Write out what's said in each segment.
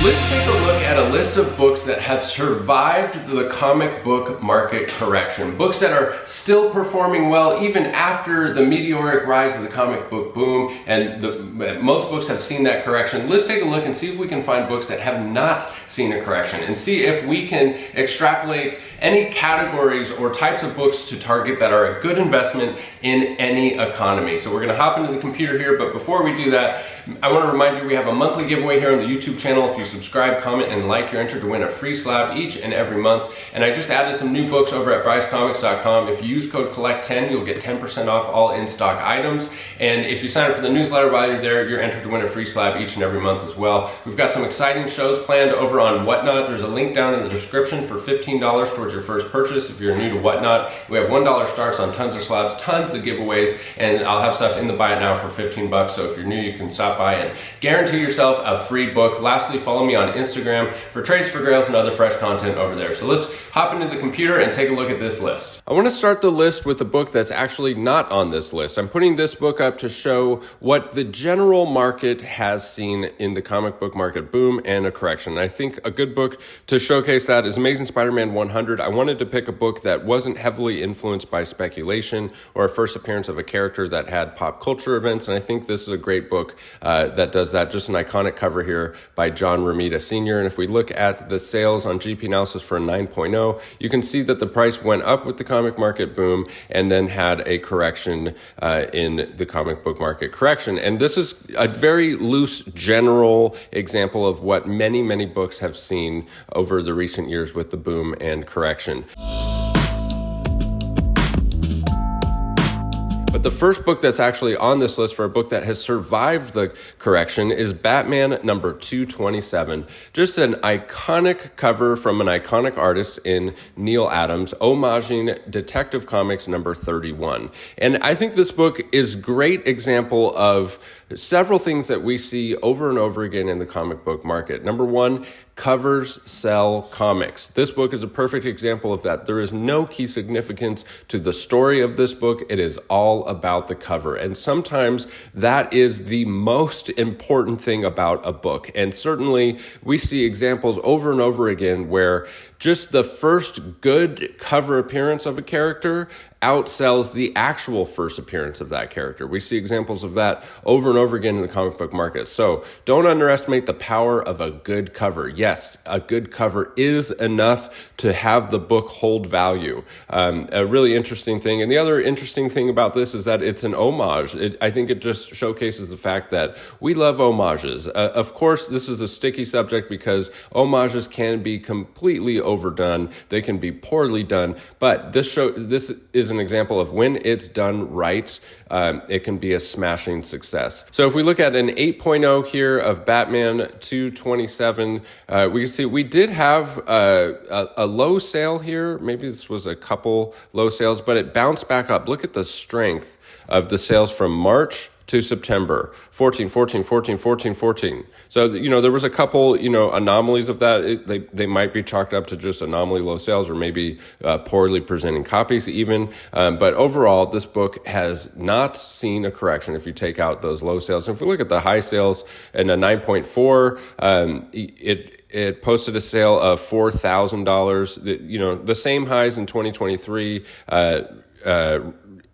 Let's take a look at a list of books that have survived the comic book market correction. Books that are still performing well even after the meteoric rise of the comic book boom, and most books have seen that correction. Let's take a look and see if we can find books that have not seen a correction and see if we can extrapolate any categories or types of books to target that are a good investment in any economy. So we're going to hop into the computer here, but before we do that, I want to remind you we have a monthly giveaway here on the YouTube channel. If you subscribe, comment, and like, you're entered to win a free slab each and every month. And I just added some new books over at brycecomics.com. If you use code COLLECT10, you'll get 10% off all in-stock items. And if you sign up for the newsletter while you're there, you're entered to win a free slab each and every month as well. We've got some exciting shows planned over on Whatnot. There's a link down in the description for $15 towards your first purchase if you're new to Whatnot. We have $1 starts on tons of slabs, tons of giveaways, and I'll have stuff in the buy it now for 15 bucks. So if you're new, you can stop by and guarantee yourself a free book. Lastly, follow me on Instagram for trades for grails and other fresh content over there. So let's hop into the computer and take a look at this list. I want to start the list with a book that's actually not on this list. I'm putting this book up to show what the general market has seen in the comic book market boom and a correction. And I think a good book to showcase that is Amazing Spider-Man 100. I wanted to pick a book that wasn't heavily influenced by speculation or a first appearance of a character that had pop culture events. And I think this is a great book that does that. Just an iconic cover here by John Romita Sr. And if we look at the sales on GP analysis for a 9.0, you can see that the price went up with the comic market boom and then had a correction in the comic book market correction. And this is a very loose general example of what many, many books have seen over the recent years with the boom and correction. But the first book that's actually on this list for a book that has survived the correction is Batman number 227. Just an iconic cover from an iconic artist in Neil Adams, homaging Detective Comics number 31. And I think this book is a great example of several things that we see over and over again in the comic book market. Number one, covers sell comics. This book is a perfect example of that. There is no key significance to the story of this book. It is all about the cover. And sometimes that is the most important thing about a book. And certainly we see examples over and over again where just the first good cover appearance of a character outsells the actual first appearance of that character. We see examples of that over and over again in the comic book market. So don't underestimate the power of a good cover. Yes, a good cover is enough to have the book hold value. A really interesting thing. And the other interesting thing about this is that it's an homage. I think it just showcases the fact that we love homages. Of course, this is a sticky subject because homages can be completely overdone. They can be poorly done. But this is an example of when it's done right, it can be a smashing success. So if we look at an 8.0 here of Batman 227, we can see we did have a low sale here. Maybe this was a couple low sales, but it bounced back up. Look at the strength of the sales from March to September, 14. So, there was a couple, anomalies of that. They might be chalked up to just anomaly low sales or maybe poorly presenting copies even. But overall, this book has not seen a correction if you take out those low sales. And if we look at the high sales and a 9.4, it posted a sale of $4,000, the same highs in 2023,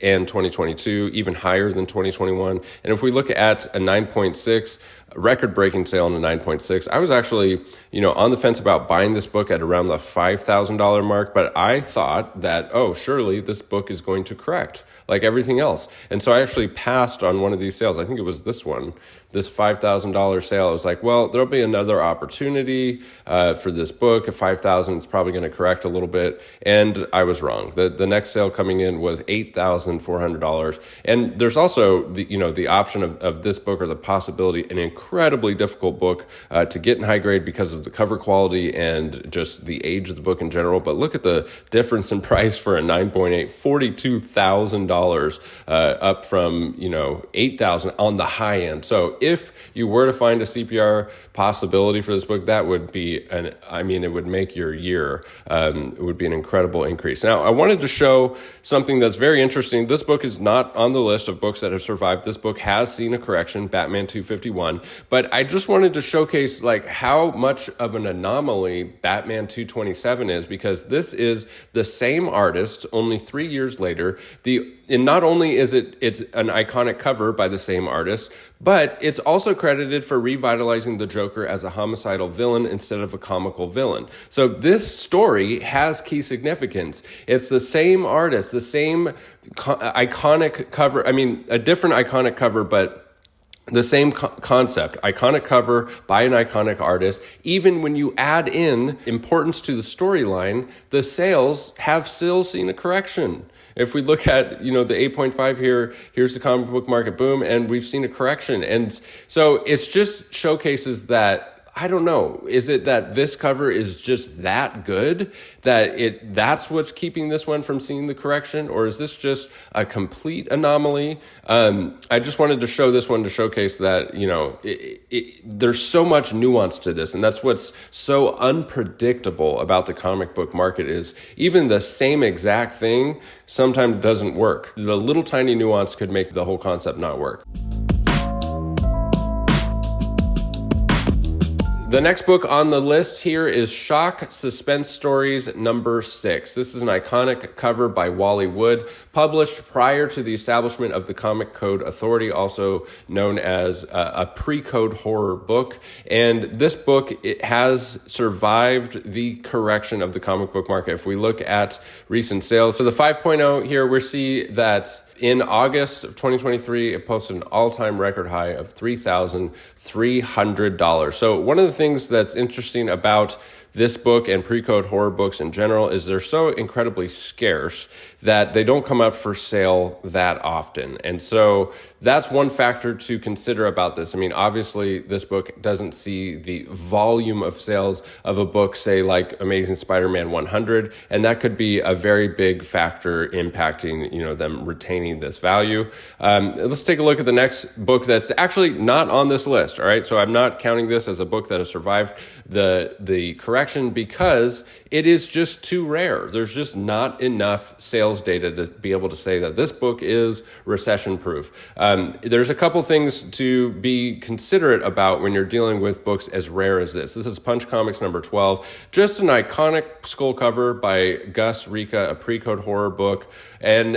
and 2022, even higher than 2021. And if we look at a 9.6, record-breaking sale in a 9.6, I was actually, on the fence about buying this book at around the $5,000 mark, but I thought that, surely this book is going to correct like everything else. And so I actually passed on one of these sales. I think it was this one, this $5,000 sale. I was like, well, there'll be another opportunity for this book. At $5,000, it's probably going to correct a little bit. And I was wrong. The next sale coming in was $8,400. And there's also the option of this book, or the possibility, an incredibly difficult book to get in high grade because of the cover quality and just the age of the book in general. But look at the difference in price for a 9.8, $42,000 up from $8,000 on the high end. So if you were to find a CPR possibility for this book, that would be it would make your year. It would be an incredible increase. Now, I wanted to show something that's very interesting. This book is not on the list of books that have survived. This book has seen a correction, Batman 251. But I just wanted to showcase like how much of an anomaly Batman 227 is, because this is the same artist only 3 years later. And not only is it's an iconic cover by the same artist, but it's also credited for revitalizing the Joker as a homicidal villain instead of a comical villain. So this story has key significance. It's the same artist, the same iconic cover. I mean, a different iconic cover, but the same concept, iconic cover by an iconic artist. Even when you add in importance to the storyline, the sales have still seen a correction. If we look at, the 8.5 here, here's the comic book market boom, and we've seen a correction. And so it's just showcases that, I don't know, is it that this cover is just that good that's what's keeping this one from seeing the correction, or is this just a complete anomaly? I just wanted to show this one to showcase that, there's so much nuance to this, and that's what's so unpredictable about the comic book market is even the same exact thing sometimes doesn't work. The little tiny nuance could make the whole concept not work. The next book on the list here is Shock Suspense Stories number 6. This is an iconic cover by Wally Wood, published prior to the establishment of the Comic Code Authority, also known as a pre-code horror book. And this book, it has survived the correction of the comic book market. If we look at recent sales, so the 5.0 here, we see that in August of 2023, it posted an all-time record high of $3,300. So one of the things that's interesting about this book and pre-code horror books in general is they're so incredibly scarce that they don't come up for sale that often. And so that's one factor to consider about this. I mean, obviously, this book doesn't see the volume of sales of a book, say, like Amazing Spider-Man 100, and that could be a very big factor impacting, them retaining this value. Let's take a look at the next book that's actually not on this list, all right? So I'm not counting this as a book that has survived the correction because it is just too rare. There's just not enough sales data to be able to say that this book is recession-proof. There's a couple things to be considerate about when you're dealing with books as rare as this. This is Punch Comics number 12, just an iconic skull cover by Gus Rika, a pre-code horror book. And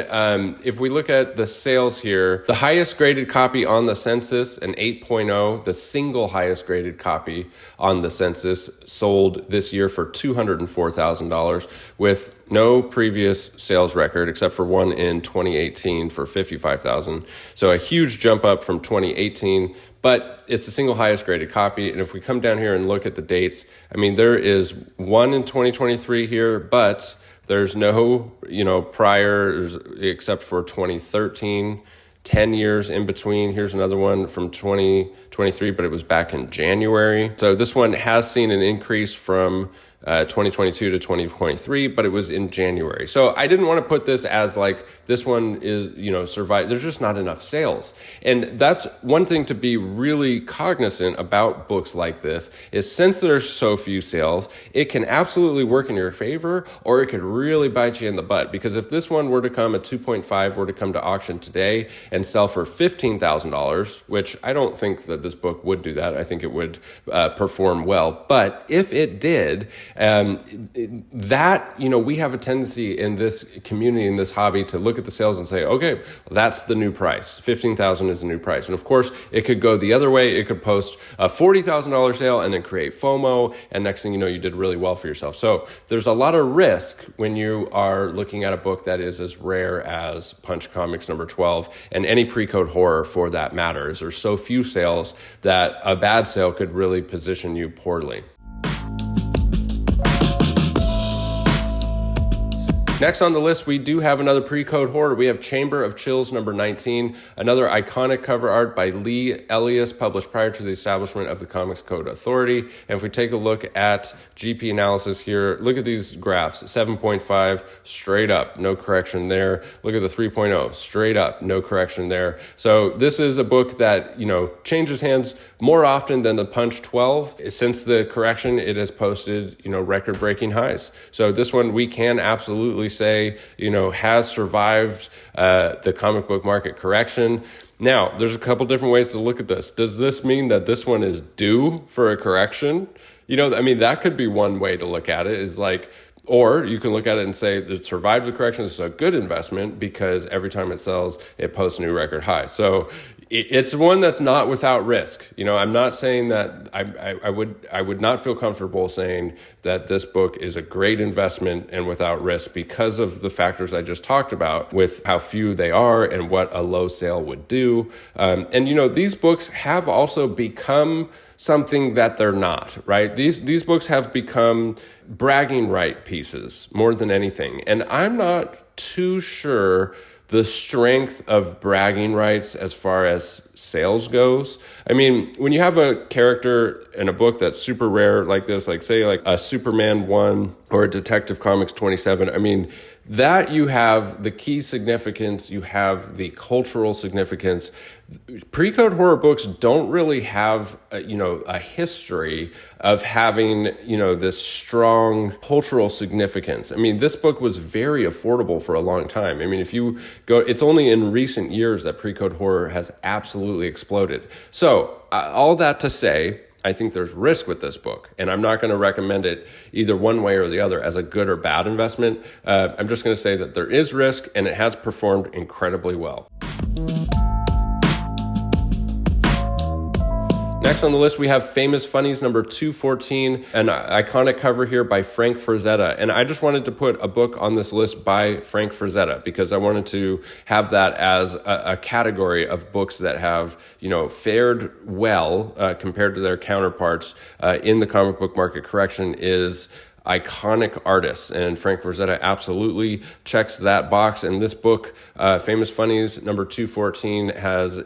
if we look at the sales here, the highest graded copy on the census, an 8.0, the single highest graded copy on the census, sold this year for $204,000 with no previous sales record except for one in 2018 for $55,000. So a huge jump up from 2018, but it's the single highest graded copy. And if we come down here and look at the dates, I mean, there is one in 2023 here, but there's no, prior except for 2013, 10 years in between. Here's another one from 2023, but it was back in January. So this one has seen an increase from 2022 to 2023, but it was in January. So I didn't want to put this as like, this one is, survive. There's just not enough sales. And that's one thing to be really cognizant about books like this is since there's so few sales, it can absolutely work in your favor, or it could really bite you in the butt. Because if this one were to come, a 2.5 were to come to auction today and sell for $15,000, which I don't think that this book would do that. I think it would perform well. But if it did, we have a tendency in this community, in this hobby, to look at the sales and say, okay, that's the new price. $15,000 is the new price. And of course, it could go the other way. It could post a $40,000 sale and then create FOMO. And next thing you know, you did really well for yourself. So there's a lot of risk when you are looking at a book that is as rare as Punch Comics number 12 and any pre-code horror for that matter. There's so few sales that a bad sale could really position you poorly. Next on the list, we do have another pre-code horror. We have Chamber of Chills number 19, another iconic cover art by Lee Elias, published prior to the establishment of the Comics Code Authority. And if we take a look at GP analysis here, look at these graphs, 7.5, straight up, no correction there. Look at the 3.0, straight up, no correction there. So this is a book that, changes hands more often than the Punch 12. Since the correction, it has posted, record-breaking highs. So this one we can absolutely say, has survived the comic book market correction. Now, there's a couple different ways to look at this. Does this mean that this one is due for a correction? I mean, that could be one way to look at it, is like, or you can look at it and say it survived the correction. This is a good investment because every time it sells, it posts a new record high. So it's one that's not without risk. I'm not saying that I would not feel comfortable saying that this book is a great investment and without risk because of the factors I just talked about with how few they are and what a low sale would do. These books have also become something that they're not, right? These books have become bragging right pieces more than anything. And I'm not too sure the strength of bragging rights as far as sales goes. I mean, when you have a character in a book that's super rare like this, like say like a Superman 1 or a Detective Comics 27, I mean, that you have the key significance, you have the cultural significance. Pre-code horror books don't really have a history of having this strong cultural significance. I mean, this book was very affordable for a long time. I mean, if you go, it's only in recent years that pre-code horror has absolutely exploded. So all that to say, I think there's risk with this book, and I'm not going to recommend it either one way or the other as a good or bad investment. I'm just going to say that there is risk, and it has performed incredibly well. Next on the list, we have Famous Funnies number 214, an iconic cover here by Frank Frazetta. And I just wanted to put a book on this list by Frank Frazetta because I wanted to have that as a category of books that have, fared well compared to their counterparts in the comic book market. Correction is iconic artists, and Frank Frazetta absolutely checks that box. And this book, Famous Funnies number 214, has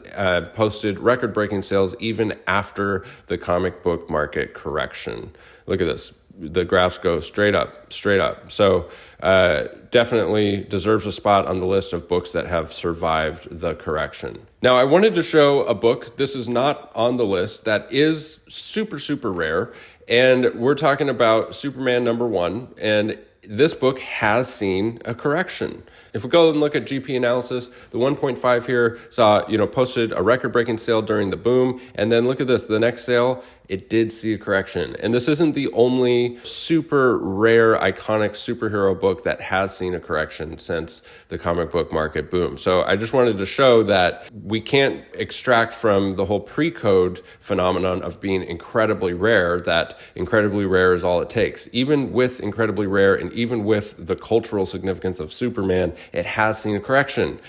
posted record-breaking sales even after the comic book market correction. Look at this. The graphs go straight up. So definitely deserves a spot on the list of books that have survived the correction. Now, I wanted to show a book, this is not on the list, that is super, super rare. And we're talking about Superman number 1, and this book has seen a correction. If we go and look at GP analysis, the 1.5 here saw, posted a record-breaking sale during the boom, and then look at this, the next sale, it did see a correction. And this isn't the only super rare, iconic superhero book that has seen a correction since the comic book market boom. So I just wanted to show that we can't extract from the whole pre-code phenomenon of being incredibly rare, that incredibly rare is all it takes. Even with incredibly rare and even with the cultural significance of Superman, it has seen a correction.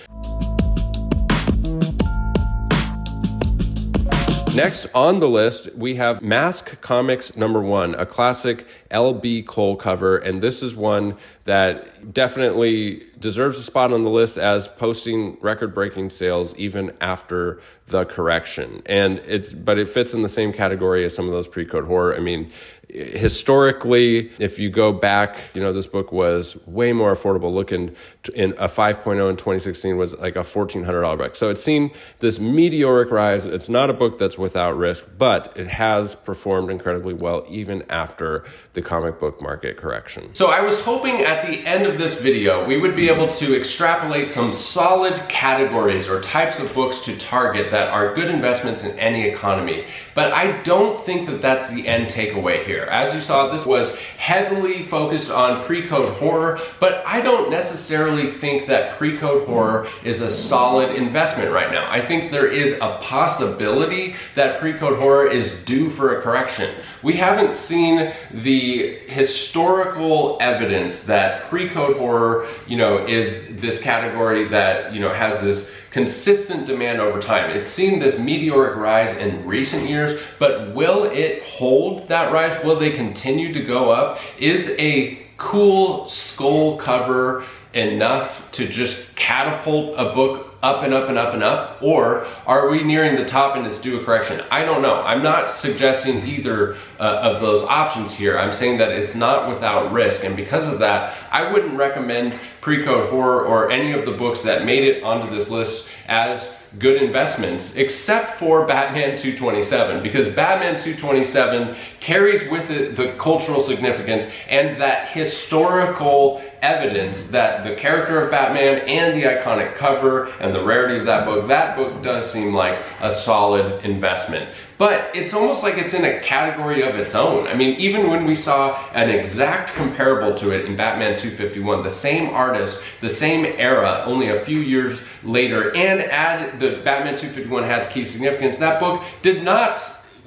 Next on the list, we have Mask Comics number 1, a classic L.B. Cole cover. And this is one that definitely deserves a spot on the list as posting record-breaking sales even after the correction. But it fits in the same category as some of those pre-code horror. I mean, historically, if you go back, this book was way more affordable. Looking in a 5.0 in 2016 was like a $1,400 book. So it's seen this meteoric rise. It's not a book that's without risk, but it has performed incredibly well even after the comic book market correction. So I was hoping at the end of this video, we would be able to extrapolate some solid categories or types of books to target that are good investments in any economy. But I don't think that that's the end takeaway here. As you saw, this was heavily focused on pre-code horror, but I don't necessarily think that pre-code horror is a solid investment right now. I think there is a possibility that pre-code horror is due for a correction. We haven't seen the historical evidence that pre-code horror, is this category that, has this consistent demand over time. It's seen this meteoric rise in recent years, but will it hold that rise? Will they continue to go up? Is a cool skull cover enough to just catapult a book up and up and up and up? Or are we nearing the top and it's due a correction? I don't know. I'm not suggesting either of those options here. I'm saying that it's not without risk, and because of that, I wouldn't recommend pre-code horror or any of the books that made it onto this list as good investments, except for Batman 227, because Batman 227 carries with it the cultural significance and that historical evidence that the character of Batman and the iconic cover and the rarity of that book does seem like a solid investment. But it's almost like it's in a category of its own. I mean, even when we saw an exact comparable to it in Batman 251, the same artist, the same era, only a few years later, and add the Batman 251 has key significance, that book did not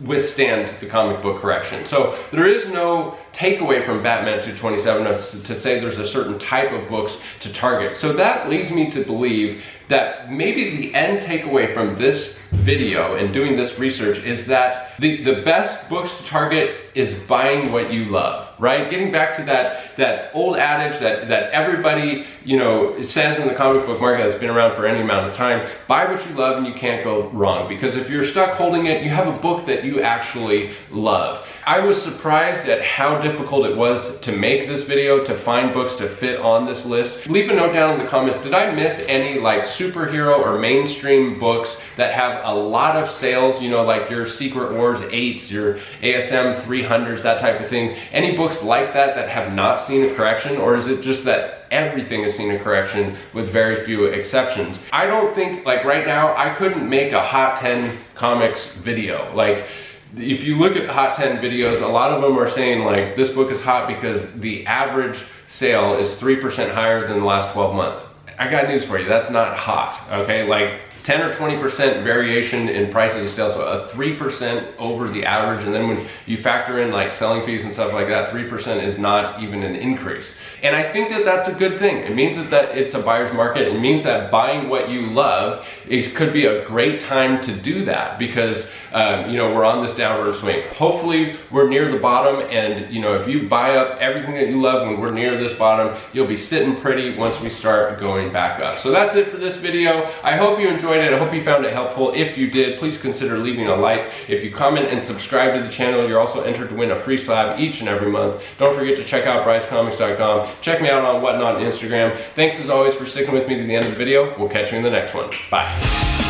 withstand the comic book correction. So there is no takeaway from Batman 227 to say there's a certain type of books to target. So that leads me to believe that maybe the end takeaway from this video and doing this research is that the best books to target is buying what you love, right? Getting back to that old adage that everybody, you know, says in the comic book market that's been around for any amount of time: buy what you love and you can't go wrong. Because if you're stuck holding it, you have a book that you actually love. I was surprised at how difficult it was to make this video, to find books to fit on this list. Leave a note down in the comments, did I miss any like superhero or mainstream books that have a lot of sales, you know, like your Secret Wars 8s, your ASM 300s, that type of thing? Any books like that that have not seen a correction, or is it just that everything has seen a correction with very few exceptions? I don't think, like right now, I couldn't make a Hot 10 comics video. Like, if you look at Hot 10 videos, a lot of them are saying like, this book is hot because the average sale is 3% higher than the last 12 months. I got news for you, that's not hot, okay? Like 10 or 20% variation in prices of sale, so a 3% over the average, and then when you factor in like selling fees and stuff like that, 3% is not even an increase. And I think that that's a good thing. It means that it's a buyer's market. It means that buying what you love, it could be a great time to do that because you know, we're on this downward swing. Hopefully we're near the bottom, and you know, if you buy up everything that you love when we're near this bottom, you'll be sitting pretty once we start going back up. So that's it for this video. I hope you enjoyed it. I hope you found it helpful. If you did, please consider leaving a like. If you comment and subscribe to the channel, you're also entered to win a free slab each and every month. Don't forget to check out brycecomics.com. Check me out on Whatnot on Instagram. Thanks as always for sticking with me to the end of the video. We'll catch you in the next one. Bye.